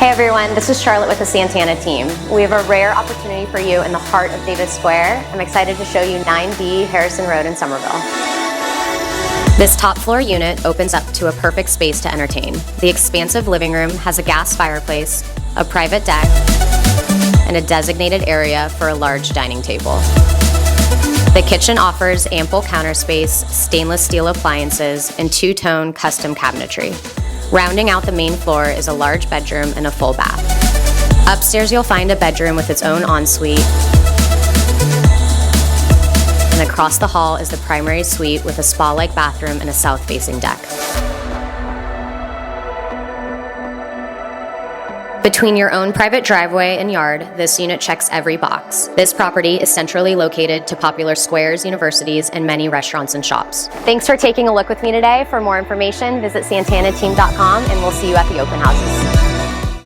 Hey everyone, this is Charlotte with the Santana team. We have a rare opportunity for you in the heart of Davis Square. I'm excited to show you 9B Harrison Road in Somerville. This top floor unit opens up to a perfect space to entertain. The expansive living room has a gas fireplace, a private deck, and a designated area for a large dining table. The kitchen offers ample counter space, stainless steel appliances, and two-tone custom cabinetry. Rounding out the main floor is a large bedroom and a full bath. Upstairs you'll find a bedroom with its own ensuite. And across the hall is the primary suite with a spa-like bathroom and a south-facing deck. Between your own private driveway and yard, this unit checks every box. This property is centrally located to popular squares, universities, and many restaurants and shops. Thanks for taking a look with me today. For more information, visit santanateam.com and we'll see you at the open houses.